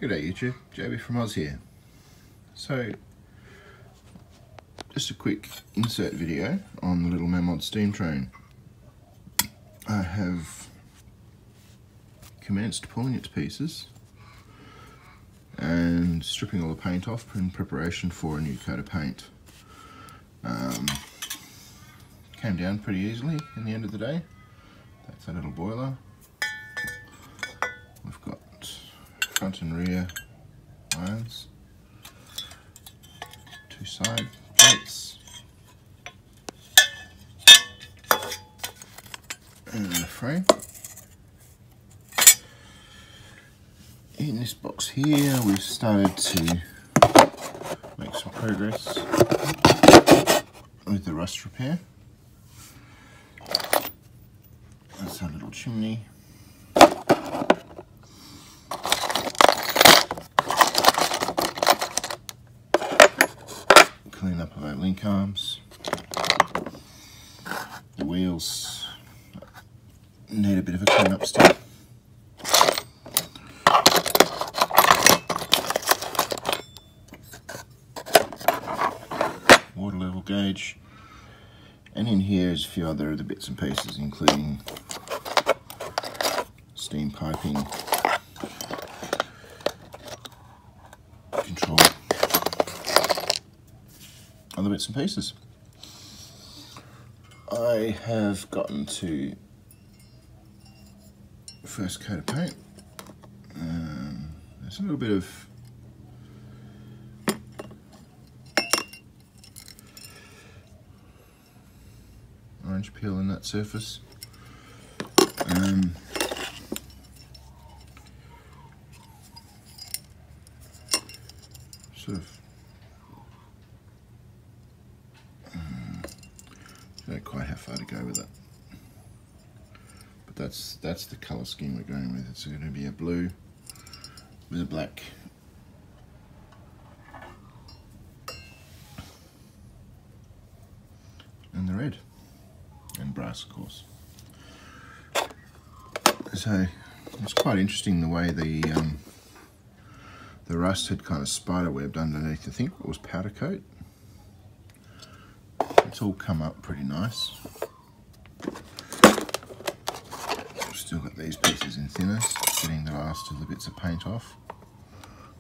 G'day YouTube, JB from Oz here. So, just a quick insert video on the little Mamod steam train. I have commenced pulling it to pieces and stripping all the paint off in preparation for a new coat of paint. Came down pretty easily in the end of the day. That's our little boiler. We've got front and rear irons, two side plates, and a frame. In this box here we've started to make some progress with the rust repair. That's our little chimney. Clean up of our link arms. The wheels need a bit of a clean up still. Water level gauge. And in here is a few other of the bits and pieces, including steam piping, control, other bits and pieces. I have gotten to the first coat of paint. There's a little bit of orange peel in that surface. Sort of don't know quite how far to go with it, but that's the colour scheme we're going with. It's going to be a blue with a black and the red and brass, of course. So it's quite interesting the way the rust had kind of spiderwebbed underneath. I think it was powder coat. It's all come up pretty nice. Still got these pieces in thinners, getting the last of the bits of paint off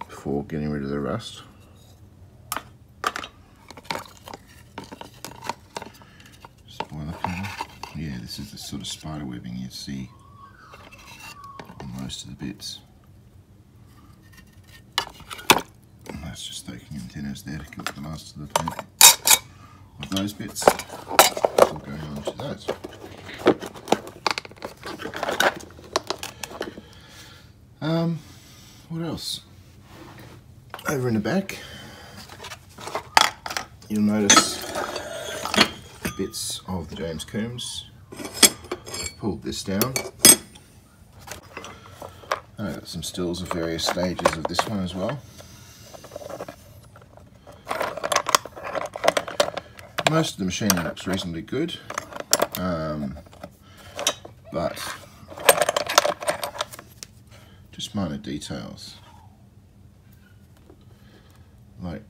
before getting rid of the rust. Spoiler panel. Yeah, this is the sort of spider webbing you see on most of the bits. And that's just soaking in thinners there to get the last of the paint of those bits. Still going on to those. What else? Over in the back, you'll notice bits of the James Coombes. I've pulled this down. I've got some stills of various stages of this one as well. Most of the machining looks reasonably good, but just minor details. Like,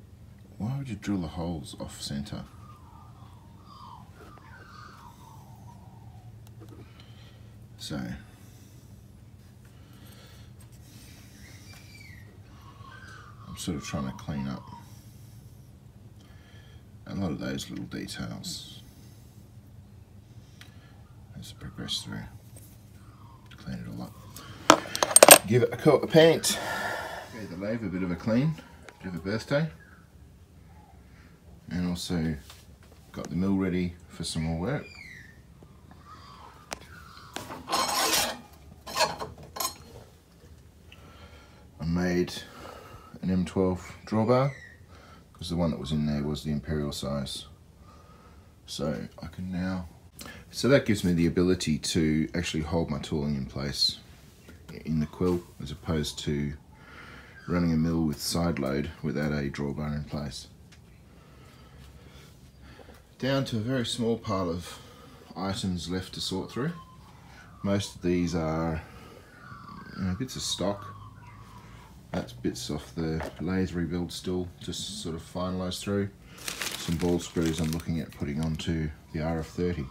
why would you drill the holes off center? So I'm sort of trying to clean up a lot of those little details as I progress through. Clean it all up. Give it a coat of paint. Gave the lathe a bit of a clean, bit of a birthday. And also got the mill ready for some more work. I made an M12 drawbar because the one that was in there was the imperial size. So I can now, so that gives me the ability to actually hold my tooling in place in the quill as opposed to running a mill with side load without a drawbar in place. Down to a very small pile of items left to sort through. Most of these are bits of stock That's bits off the lathe rebuild still, just sort of finalised through. Some ball screws I'm looking at putting onto the RF30.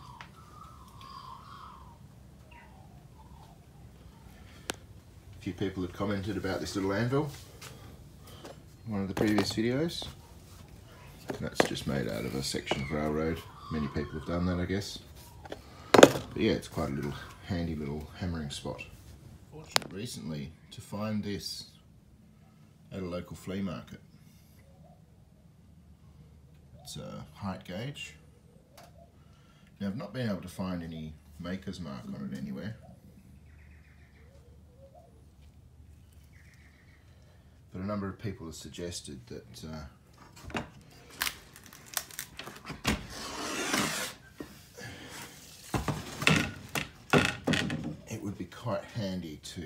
A few people have commented about this little anvil in one of the previous videos. That's just made out of a section of railroad. Many people have done that, I guess. But yeah, it's quite a little handy little hammering spot. Fortunate recently to find this at a local flea market. It's a height gauge. Now I've not been able to find any maker's mark on it anywhere. But a number of people have suggested that it would be quite handy to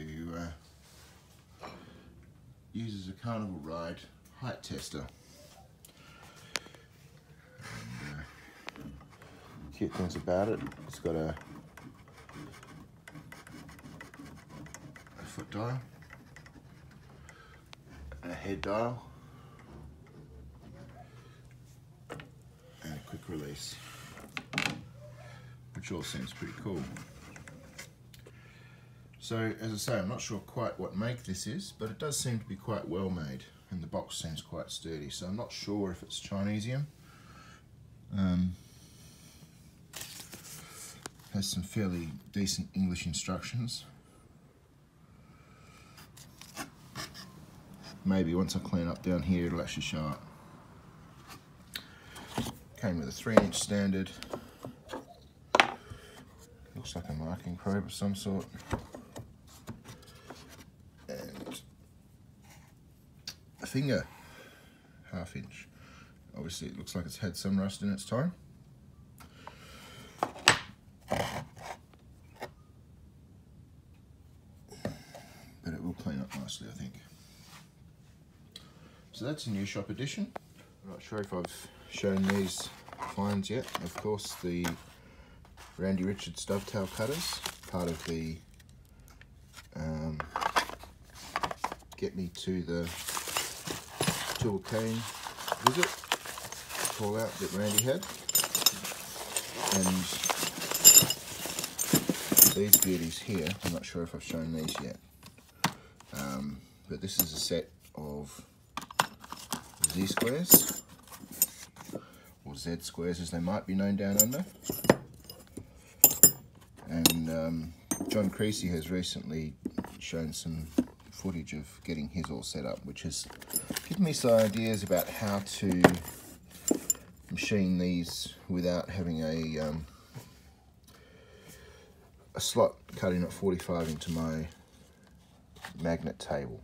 use as a carnival ride height tester. And, cute things about it, it's got a foot dial, a head dial, and a quick release, which all seems pretty cool. So, as I say, I'm not sure quite what make this is, but it does seem to be quite well made, and the box seems quite sturdy, so I'm not sure if it's Chinesium. Has some fairly decent English instructions. Maybe once I clean up down here it'll actually show up. Came with a 3-inch standard. Looks like a marking probe of some sort. And a finger, 1/2 inch. Obviously it looks like it's had some rust in its time. But it will clean up nicely, I think. So that's a new shop edition. I'm not sure if I've shown these finds yet. Of course, the Randy Richards dovetail cutters, part of the Get Me to the Tool Cane visit call out that Randy had. And these beauties here, I'm not sure if I've shown these yet, but this is a set of Z squares, or Z squares as they might be known down under. And John Creasy has recently shown some footage of getting his all set up, which has given me some ideas about how to machine these without having a slot cut in at 45 into my magnet table.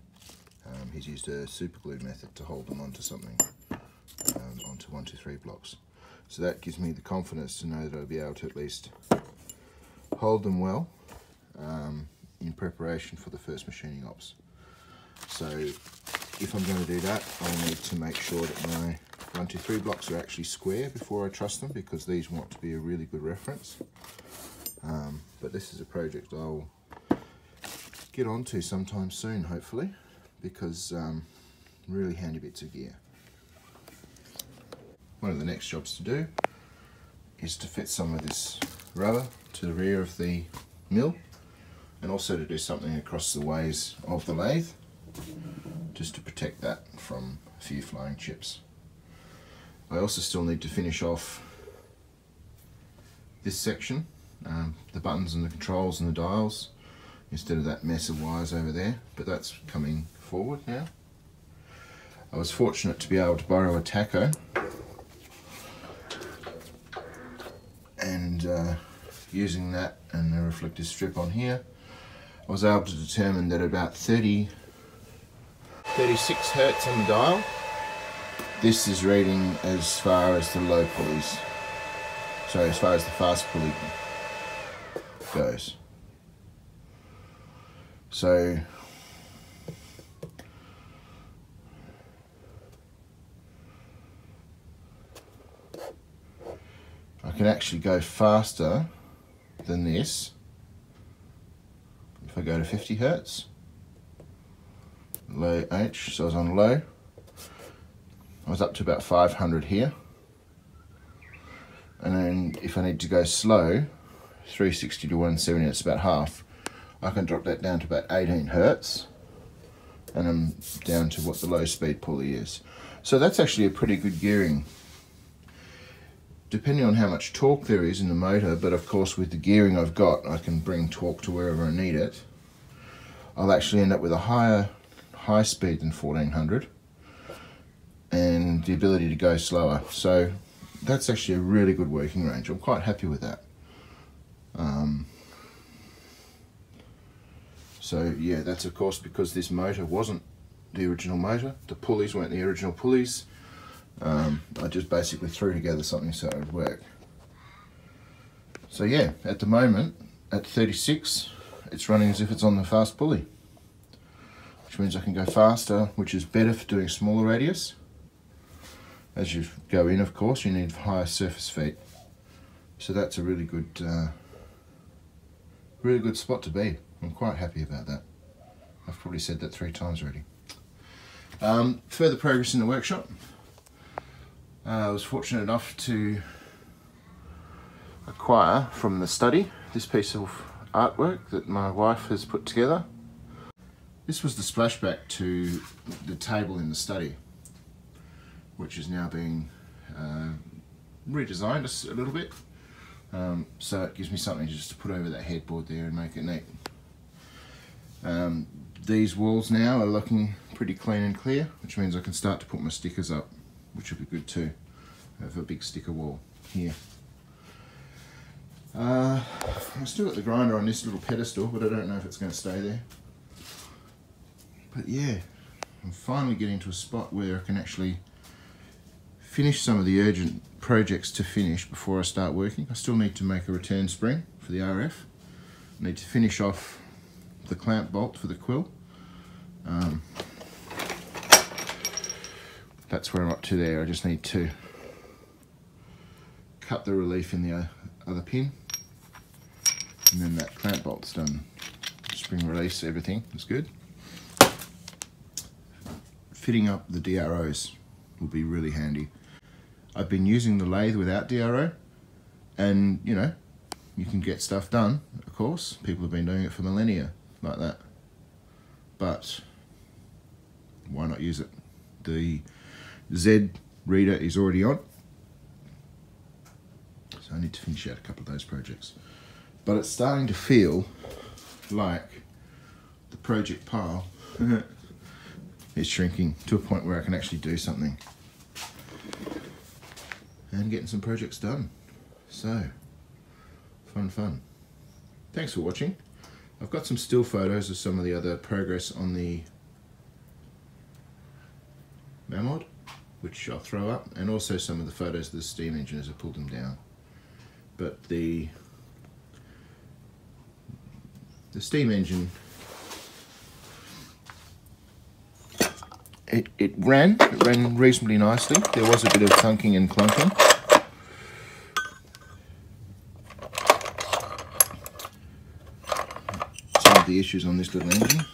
He's used a super glue method to hold them onto something, onto 1, 2, 3 blocks. So that gives me the confidence to know that I'll be able to at least hold them well in preparation for the first machining ops. So if I'm going to do that, I'll need to make sure that my 1, 2, 3 blocks are actually square before I truss them, because these want to be a really good reference. But this is a project I'll get onto sometime soon, hopefully, because really handy bits of gear. One of the next jobs to do is to fit some of this rubber to the rear of the mill, and also to do something across the ways of the lathe, just to protect that from a few flying chips. I also still need to finish off this section, the buttons and the controls and the dials, instead of that mess of wires over there, but that's coming forward now. I was fortunate to be able to borrow a taco, and using that and the reflective strip on here, I was able to determine that about 36 hertz on the dial, this is reading as far as the low pulleys, sorry, as far as the fast pulley goes. So I can actually go faster than this if I go to 50 hertz. low H, so I was on low. I was up to about 500 here. And then if I need to go slow, 360 to 170, that's about half. I can drop that down to about 18 Hertz. And I'm down to what the low speed pulley is. So that's actually a pretty good gearing. Depending on how much torque there is in the motor, but of course with the gearing I've got, I can bring torque to wherever I need it. I'll actually end up with a high speed than 1400 and the ability to go slower. So that's actually a really good working range. I'm quite happy with that. So yeah, that's of course because this motor wasn't the original motor. The pulleys weren't the original pulleys. I just basically threw together something so it would work. So yeah, at the moment, at 36, it's running as if it's on the fast pulley, which means I can go faster, which is better for doing smaller radius. As you go in, of course, you need higher surface feet. So that's a really good spot to be. I'm quite happy about that. I've probably said that 3 times already. Further progress in the workshop. I was fortunate enough to acquire from the study this piece of artwork that my wife has put together. This was the splashback to the table in the study, which is now being redesigned a little bit. So it gives me something just to put over that headboard there and make it neat. These walls now are looking pretty clean and clear, which means I can start to put my stickers up, which will be good too. I have a big sticker wall here. I've still got the grinder on this little pedestal, but I don't know if it's going to stay there. But yeah, I'm finally getting to a spot where I can actually finish some of the urgent projects to finish before I start working. I still need to make a return spring for the RF. I need to finish off the clamp bolt for the quill. That's where I'm up to there. I just need to cut the relief in the other pin, and then that clamp bolt's done. Spring release, everything is good. Fitting up the DROs will be really handy. I've been using the lathe without DRO, and you know, you can get stuff done, of course. People have been doing it for millennia like that. But why not use it? The Z reader is already on, so I need to finish out a couple of those projects. But it's starting to feel like the project pile is shrinking to a point where I can actually do something and getting some projects done. So fun. Thanks for watching. I've got some still photos of some of the other progress on the Mamod, which I'll throw up, and also some of the photos of the steam engine as I pulled them down. But the steam engine, it ran reasonably nicely. There was a bit of thunking and clunking. Some of the issues on this little engine.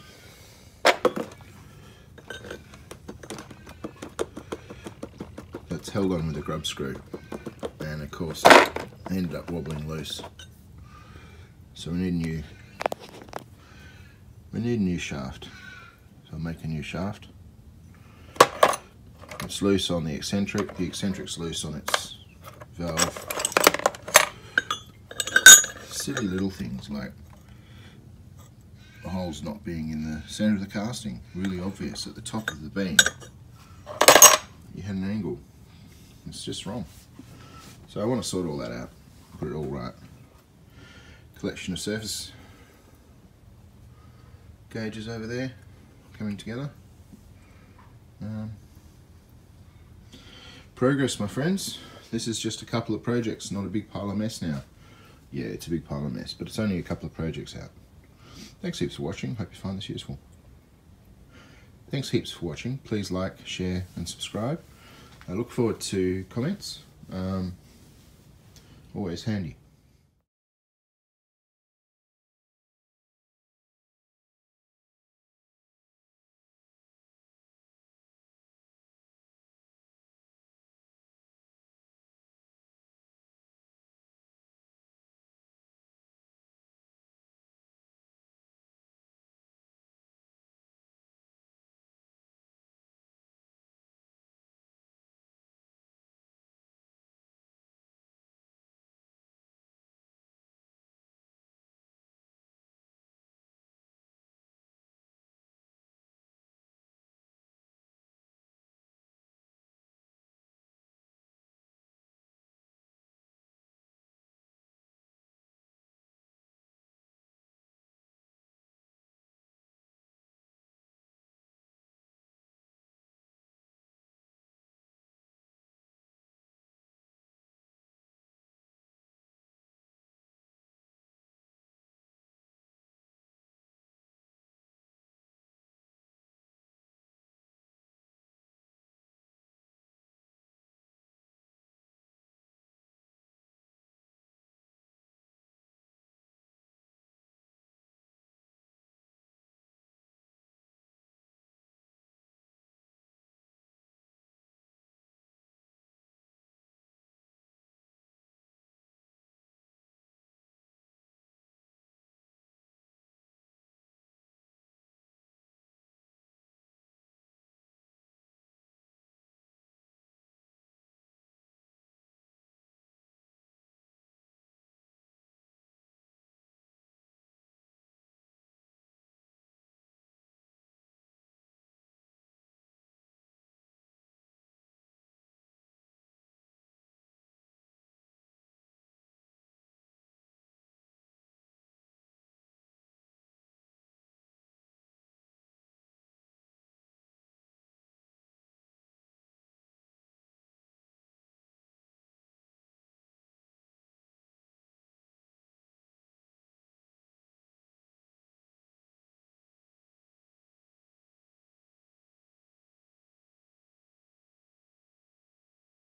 That's held on with a grub screw, and of course it ended up wobbling loose. So we need a new shaft. So I'll make a new shaft. It's loose on the eccentric's loose on its valve. Silly little things like the holes not being in the centre of the casting, really obvious at the top of the beam. You had an angle. It's just wrong. So I want to sort all that out, put it all right. Collection of surface gauges over there coming together. Progress, my friends. This is just a couple of projects, not a big pile of mess now. Yeah, it's a big pile of mess, but it's only a couple of projects out. Thanks heaps for watching. Hope you find this useful. Thanks heaps for watching. Please like, share and subscribe. I look forward to comments. Always handy.